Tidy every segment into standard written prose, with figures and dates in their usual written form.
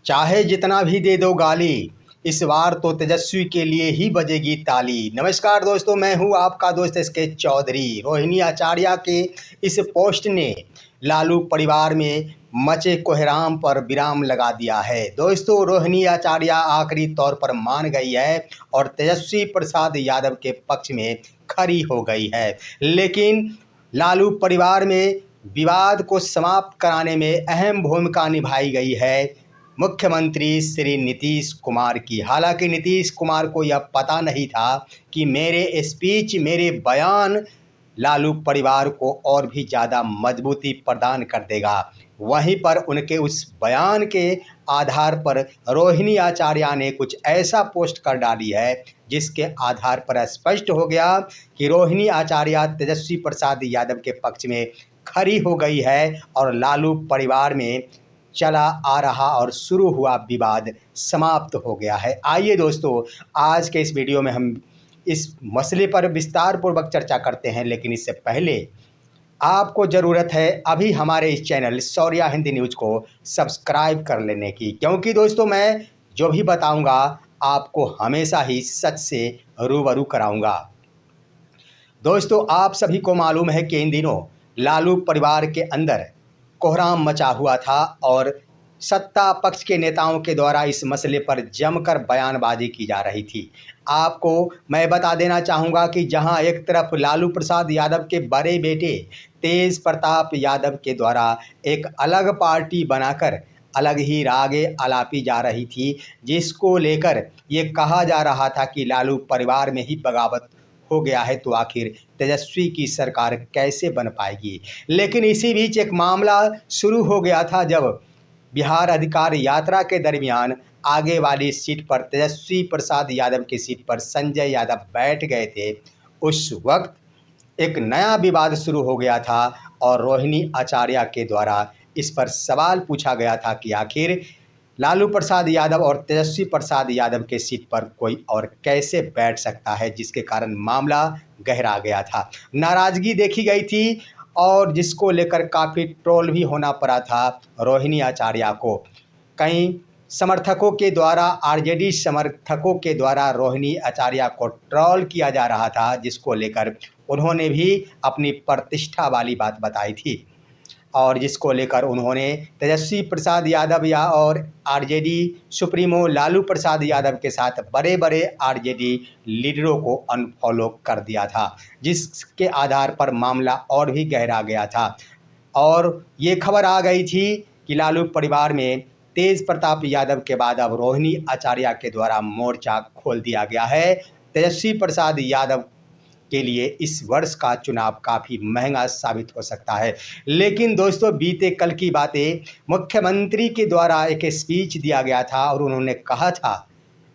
चाहे जितना भी दे दो गाली, इस बार तो तेजस्वी के लिए ही बजेगी ताली। नमस्कार दोस्तों, मैं हूं आपका दोस्त एसके चौधरी। रोहिणी आचार्य के इस पोस्ट ने लालू परिवार में मचे कोहराम पर विराम लगा दिया है। दोस्तों, रोहिणी आचार्य आखिरी तौर पर मान गई है और तेजस्वी प्रसाद यादव के पक्ष में खड़ी हो गई है। लेकिन लालू परिवार में विवाद को समाप्त कराने में अहम भूमिका निभाई गई है मुख्यमंत्री श्री नीतीश कुमार की। हालांकि नीतीश कुमार को यह पता नहीं था कि मेरे स्पीच, मेरे बयान लालू परिवार को और भी ज़्यादा मजबूती प्रदान कर देगा। वहीं पर उनके उस बयान के आधार पर रोहिणी आचार्य ने कुछ ऐसा पोस्ट कर डाली है जिसके आधार पर स्पष्ट हो गया कि रोहिणी आचार्य तेजस्वी प्रसाद यादव के पक्ष में खड़ी हो गई है और लालू परिवार में चला आ रहा और शुरू हुआ विवाद समाप्त हो गया है। आइए दोस्तों, आज के इस वीडियो में हम इस मसले पर विस्तार पूर्वक चर्चा करते हैं। लेकिन इससे पहले आपको ज़रूरत है अभी हमारे इस चैनल शौर्या हिंदी न्यूज़ को सब्सक्राइब कर लेने की, क्योंकि दोस्तों मैं जो भी बताऊंगा आपको हमेशा ही सच से रूबरू कराऊंगा। दोस्तों, आप सभी को मालूम है कि इन दिनों लालू परिवार के अंदर कोहराम मचा हुआ था और सत्ता पक्ष के नेताओं के द्वारा इस मसले पर जमकर बयानबाजी की जा रही थी। आपको मैं बता देना चाहूँगा कि जहां एक तरफ लालू प्रसाद यादव के बड़े बेटे तेज प्रताप यादव के द्वारा एक अलग पार्टी बनाकर अलग ही रागे आलापी जा रही थी, जिसको लेकर ये कहा जा रहा था कि लालू परिवार में ही बगावत हो गया है, तो आखिर तेजस्वी की सरकार कैसे बन पाएगी। लेकिन इसी बीच एक मामला शुरू हो गया था जब बिहार अधिकार यात्रा के दरमियान आगे वाली सीट पर तेजस्वी प्रसाद यादव की सीट पर संजय यादव बैठ गए थे। उस वक्त एक नया विवाद शुरू हो गया था और रोहिणी आचार्य के द्वारा इस पर सवाल पूछा गया था कि आखिर लालू प्रसाद यादव और तेजस्वी प्रसाद यादव के सीट पर कोई और कैसे बैठ सकता है, जिसके कारण मामला गहरा गया था। नाराज़गी देखी गई थी और जिसको लेकर काफ़ी ट्रोल भी होना पड़ा था रोहिणी आचार्य को। कई समर्थकों के द्वारा, आरजेडी समर्थकों के द्वारा रोहिणी आचार्य को ट्रोल किया जा रहा था, जिसको लेकर उन्होंने भी अपनी प्रतिष्ठा वाली बात बताई थी और जिसको लेकर उन्होंने तेजस्वी प्रसाद यादव या और आरजेडी सुप्रीमो लालू प्रसाद यादव के साथ बड़े बड़े आरजेडी लीडरों को अनफॉलो कर दिया था, जिसके आधार पर मामला और भी गहरा गया था। और ये खबर आ गई थी कि लालू परिवार में तेज प्रताप यादव के बाद अब रोहिणी आचार्य के द्वारा मोर्चा खोल दिया गया है। तेजस्वी प्रसाद यादव के लिए इस वर्ष का चुनाव काफ़ी महंगा साबित हो सकता है। लेकिन दोस्तों, बीते कल की बातें, मुख्यमंत्री के द्वारा एक स्पीच दिया गया था और उन्होंने कहा था,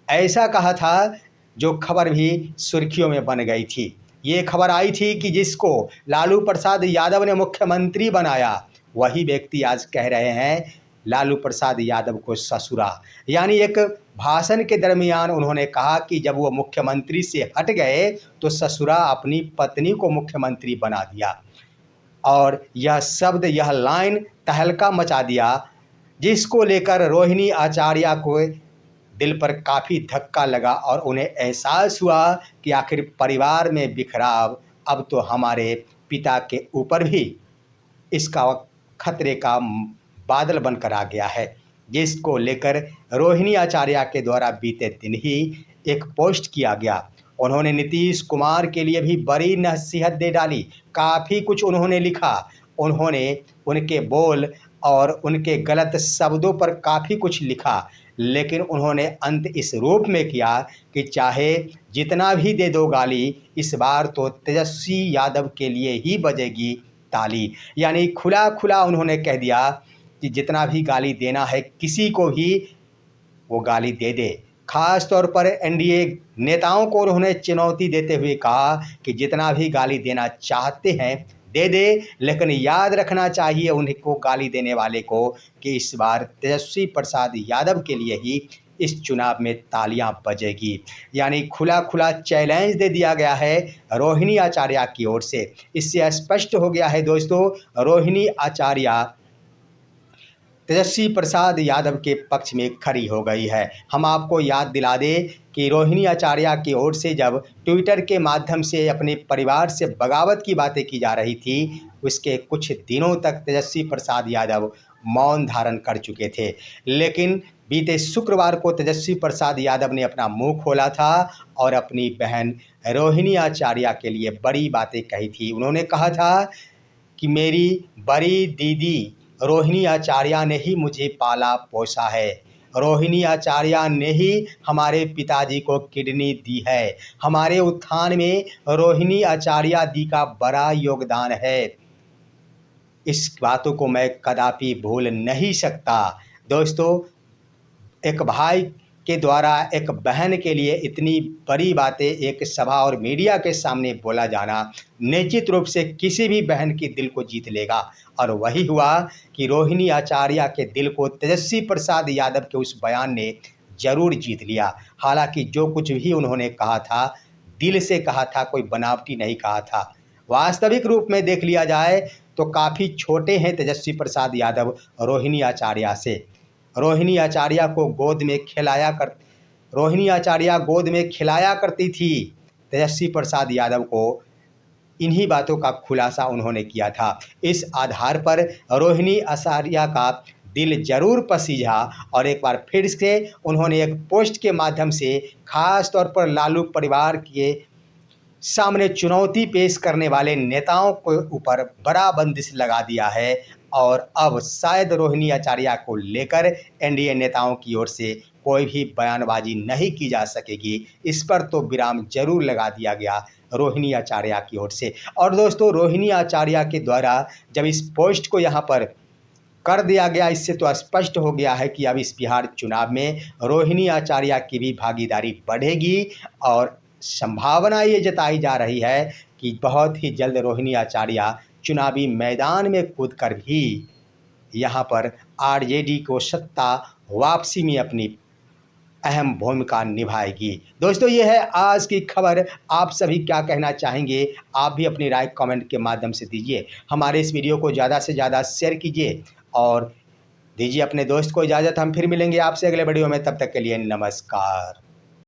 ऐसा कहा था जो खबर भी सुर्खियों में बन गई थी। ये खबर आई थी कि जिसको लालू प्रसाद यादव ने मुख्यमंत्री बनाया, वही व्यक्ति आज कह रहे हैं लालू प्रसाद यादव को ससुरा। यानी एक भाषण के दरमियान उन्होंने कहा कि जब वो मुख्यमंत्री से हट गए तो ससुरा अपनी पत्नी को मुख्यमंत्री बना दिया। और यह शब्द, यह लाइन तहलका मचा दिया, जिसको लेकर रोहिणी आचार्य को दिल पर काफ़ी धक्का लगा और उन्हें एहसास हुआ कि आखिर परिवार में बिखराव अब तो हमारे पिता के ऊपर भी इसका खतरे का बादल बनकर आ गया है, जिसको लेकर रोहिणी आचार्य के द्वारा बीते दिन ही एक पोस्ट किया गया। उन्होंने नीतीश कुमार के लिए भी बड़ी नसीहत दे डाली, काफ़ी कुछ उन्होंने लिखा। उन्होंने उनके बोल और उनके गलत शब्दों पर काफ़ी कुछ लिखा, लेकिन उन्होंने अंत इस रूप में किया कि चाहे जितना भी दे दो गाली, इस बार तो तेजस्वी यादव के लिए ही बजेगी ताली। यानी खुला खुला उन्होंने कह दिया कि जितना भी गाली देना है किसी को भी वो गाली दे दे। खास तौर पर एनडीए नेताओं को उन्होंने चुनौती देते हुए कहा कि जितना भी गाली देना चाहते हैं दे दे, लेकिन याद रखना चाहिए उनको, गाली देने वाले को, कि इस बार तेजस्वी प्रसाद यादव के लिए ही इस चुनाव में तालियां बजेगी। यानी खुला खुला चैलेंज दे दिया गया है रोहिणी आचार्य की ओर से। इससे स्पष्ट हो गया है दोस्तों, रोहिणी आचार्य तेजस्वी प्रसाद यादव के पक्ष में खड़ी हो गई है। हम आपको याद दिला दें कि रोहिणी आचार्य की ओर से जब ट्विटर के माध्यम से अपने परिवार से बगावत की बातें की जा रही थी, उसके कुछ दिनों तक तेजस्वी प्रसाद यादव मौन धारण कर चुके थे। लेकिन बीते शुक्रवार को तेजस्वी प्रसाद यादव ने अपना मुंह खोला था और अपनी बहन रोहिणी आचार्य के लिए बड़ी बातें कही थी। उन्होंने कहा था कि मेरी बड़ी दीदी रोहिणी आचार्य ने ही मुझे पाला पोसा है। रोहिणी आचार्य ने ही हमारे पिताजी को किडनी दी है। हमारे उत्थान में रोहिणी आचार्य दी का बड़ा योगदान है। इस बातों को मैं कदापि भूल नहीं सकता। दोस्तों, एक भाई के द्वारा एक बहन के लिए इतनी बड़ी बातें एक सभा और मीडिया के सामने बोला जाना निश्चित रूप से किसी भी बहन की दिल को जीत लेगा। और वही हुआ कि रोहिणी आचार्य के दिल को तेजस्वी प्रसाद यादव के उस बयान ने जरूर जीत लिया। हालांकि जो कुछ भी उन्होंने कहा था, दिल से कहा था, कोई बनावटी नहीं कहा था। वास्तविक रूप में देख लिया जाए तो काफ़ी छोटे हैं तेजस्वी प्रसाद यादव रोहिणी आचार्य से। रोहिणी आचार्य गोद में खिलाया करती थी तेजस्वी प्रसाद यादव को। इन्हीं बातों का खुलासा उन्होंने किया था। इस आधार पर रोहिणी आचार्य का दिल जरूर पसीजा और एक बार फिर से उन्होंने एक पोस्ट के माध्यम से खास तौर पर लालू परिवार के सामने चुनौती पेश करने वाले नेताओं के ऊपर बड़ा बंदिश लगा दिया है। और अब शायद रोहिणी आचार्य को लेकर एनडीए नेताओं की ओर से कोई भी बयानबाजी नहीं की जा सकेगी। इस पर तो विराम जरूर लगा दिया गया रोहिणी आचार्य की ओर से। और दोस्तों, रोहिणी आचार्य के द्वारा जब इस पोस्ट को यहाँ पर कर दिया गया, इससे तो स्पष्ट हो गया है कि अब इस बिहार चुनाव में रोहिणी आचार्य की भी भागीदारी बढ़ेगी। और संभावना ये जताई जा रही है कि बहुत ही जल्द रोहिणी आचार्य चुनावी मैदान में कूदकर भी यहाँ पर आरजेडी को सत्ता वापसी में अपनी अहम भूमिका निभाएगी। दोस्तों, ये है आज की खबर। आप सभी क्या कहना चाहेंगे? आप भी अपनी राय कमेंट के माध्यम से दीजिए। हमारे इस वीडियो को ज़्यादा से ज़्यादा शेयर कीजिए और दीजिए अपने दोस्त को इजाज़त। हम फिर मिलेंगे आपसे अगले वीडियो में। तब तक के लिए नमस्कार।